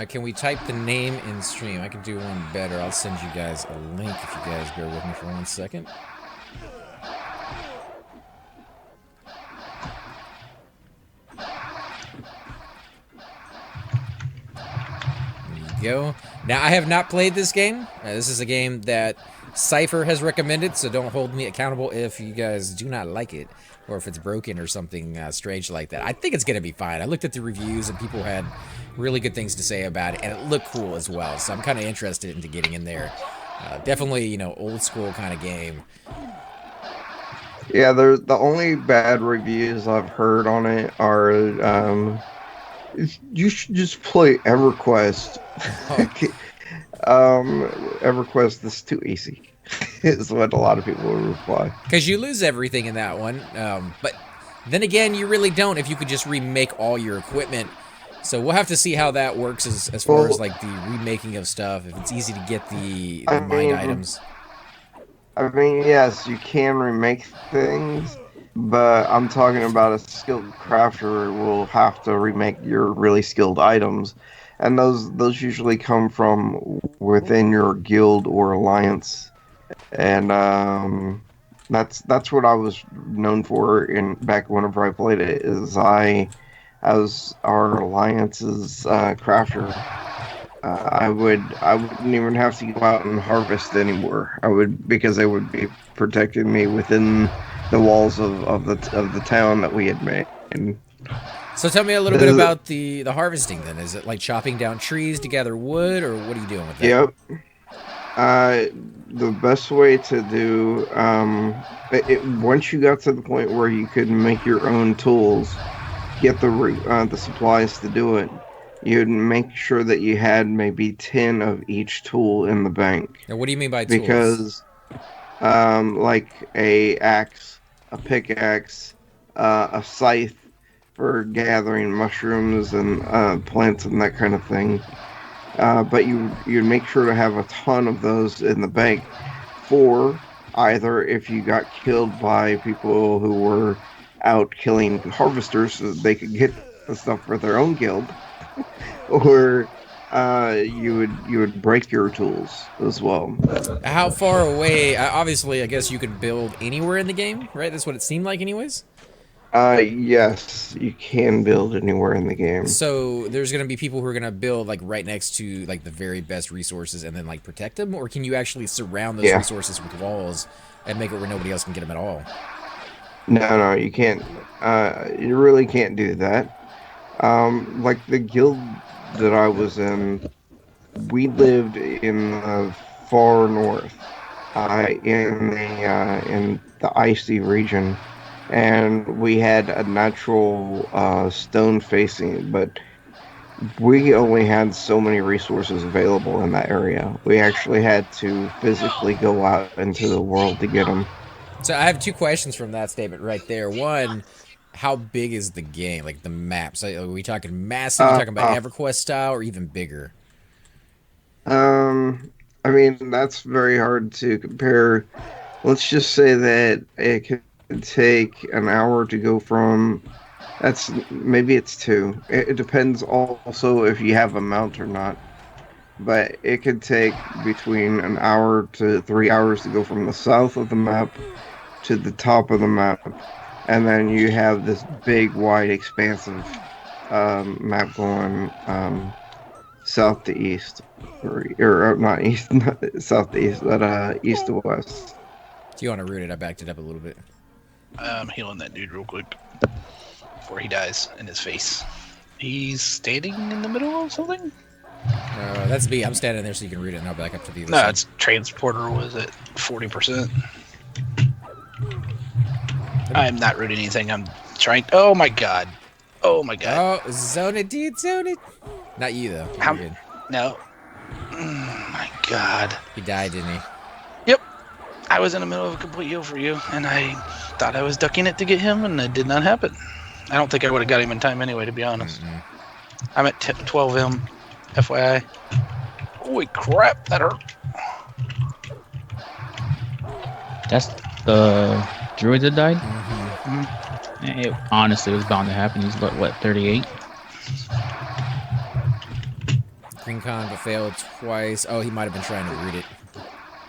Can we type the name in stream? I can do one better. I'll send you guys a link if you guys bear with me for 1 second. Go. Now, I have not played this game. This is a game that Cypher has recommended, so don't hold me accountable if you guys do not like it, or if it's broken or something strange like that. I think it's going to be fine. I looked at the reviews, and people had really good things to say about it, and it looked cool as well, so I'm kind of interested into getting in there. Definitely, old school kind of game. Yeah, the only bad reviews I've heard on it are you should just play Everquest. Everquest is too easy, is what a lot of people will reply. Because you lose everything in that one. But then again, you really don't if you could just remake all your equipment. So we'll have to see how that works as far as like the remaking of stuff, if it's easy to get the mined items. I mean, yes, you can remake things, but I'm talking about a skilled crafter will have to remake your really skilled items, and those usually come from within your guild or alliance, and that's what I was known for back whenever I played it. Is I was our alliance's crafter. I wouldn't even have to go out and harvest anymore. Because they would be protecting me within the walls of the town that we had made. And so tell me a little bit about the harvesting then. Is it like chopping down trees to gather wood, or what are you doing with that? Yep. The best way to do once you got to the point where you could make your own tools, get the supplies to do it, you'd make sure that you had maybe 10 of each tool in the bank. Now, what do you mean by tools? Because like a axe, a pickaxe, a scythe for gathering mushrooms and plants and that kind of thing. But you'd make sure to have a ton of those in the bank for either if you got killed by people who were out killing harvesters, so they could get and stuff for their own guild, or you would break your tools as well. How far away? Obviously, I guess you could build anywhere in the game, right? That's what it seemed like, anyways. Yes, you can build anywhere in the game. So there's gonna be people who are gonna build like right next to like the very best resources and then like protect them, or can you actually surround those Yeah. resources with walls and make it where nobody else can get them at all? No, you can't. You really can't do that. Like the guild that I was in, we lived in the far north, in the icy region, and we had a natural stone facing, but we only had so many resources available in that area. We actually had to physically go out into the world to get them. So I have two questions from that statement right there. One, how big is the game? Like the maps? Are we talking massive? Are you talking about EverQuest style or even bigger? I mean, that's very hard to compare. Let's just say that it could take an hour to go from. Maybe it's two. It depends also if you have a mount or not. But it could take between an hour to 3 hours to go from the south of the map to the top of the map, and then you have this big, wide, expansive map going south to east, or not east, not south to east, but east to west. Do you want to root it? I backed it up a little bit. I'm healing that dude real quick before he dies in his face. He's standing in the middle of something? That's me. I'm standing there so you can read it, and I'll back up to the other No, side. it's transporter was at 40%. I'm not rooting anything. I'm trying. Oh my god. Oh my god. Oh, zone it, dude, zone it. Not you though. How? You're good. No. Oh my god. He died, didn't he? Yep. I was in the middle of a complete heal for you, and I thought I was ducking it to get him, and it did not happen. I don't think I would have got him in time anyway, to be honest. I'm at 12M, FYI. Holy crap, that hurt. That's the druid that died? It honestly was bound to happen. He's what 38? Green con but failed twice. Oh, he might have been trying to root it.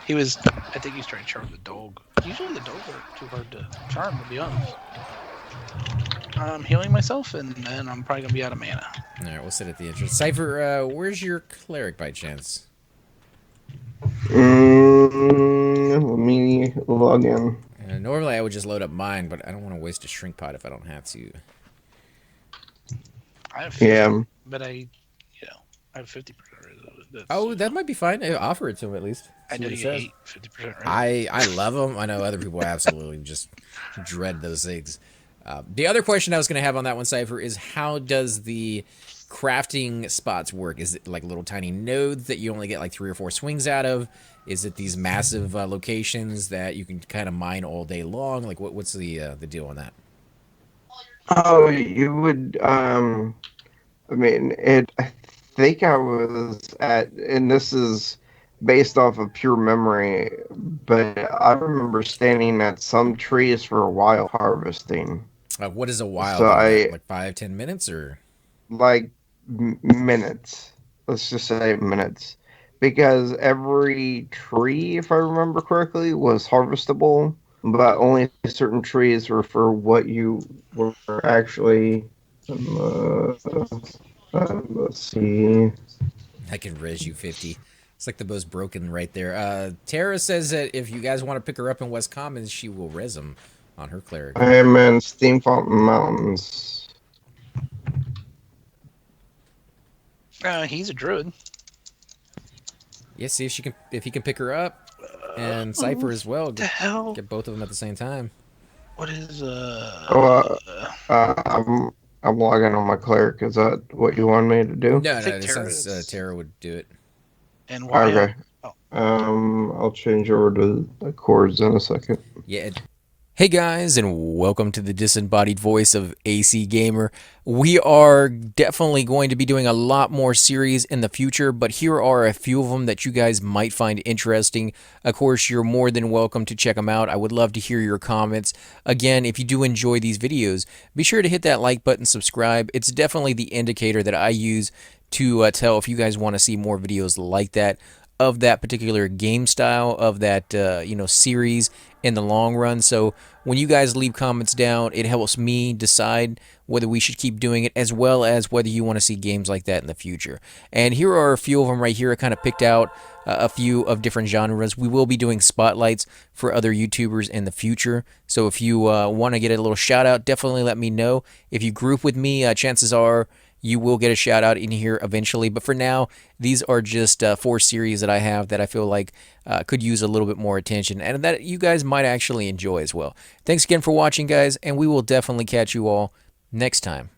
He was, I think he's trying to charm the dog. Usually the dogs are too hard to charm, to be honest. I'm healing myself, and then I'm probably going to be out of mana. Alright, we'll sit at the entrance. Cypher, where's your cleric by chance? Let me log in. Normally I would just load up mine, but I don't want to waste a shrink pot if I don't have to. I have 50, but I have 50%. Oh, that might be fine. Offer it to him at least. I know you hate 50%. I love them. I know other people absolutely just dread those things. The other question I was going to have on that one, Cypher, is how does the crafting spots work? Is it like little tiny nodes that you only get like 3 or 4 swings out of? Is it these massive locations that you can kind of mine all day long? Like, what's the deal on that? Oh, you would. I mean, I think I was at, and this is based off of pure memory, but I remember standing at some trees for a while harvesting. What is a while? So like 5-10 minutes or like minutes? Let's just say minutes, because every tree, if I remember correctly, was harvestable, but only certain trees were for what you were actually. Let's see. I can res you 50. It's like the most broken right there. Tara says that if you guys want to pick her up in West Commons, she will res them on her cleric. I am in Steam Fountain Mountains. He's a druid. Yeah, see if he can pick her up, and Cypher as well. What the hell? Get both of them at the same time. What is I'm logging on my cleric. Is that what you want me to do? No, this sounds Tara would do it. And why? Okay. I'll change over to the chords in a second. Yeah. Hey guys, and welcome to the disembodied voice of AC Gamer. We are definitely going to be doing a lot more series in the future, but here are a few of them that you guys might find interesting. Of course, you're more than welcome to check them out. I would love to hear your comments. Again, if you do enjoy these videos, be sure to hit that like button, subscribe. It's definitely the indicator that I use to tell if you guys want to see more videos like that, of that particular game style, of that series in the long run. So when you guys leave comments down, it helps me decide whether we should keep doing it, as well as whether you want to see games like that in the future. And here are a few of them right here. I kind of picked out a few of different genres. We will be doing spotlights for other YouTubers in the future. So if you want to get a little shout out, definitely let me know. If you group with me, chances are you will get a shout out in here eventually. But for now, these are just 4 series that I have that I feel like could use a little bit more attention and that you guys might actually enjoy as well. Thanks again for watching, guys, and we will definitely catch you all next time.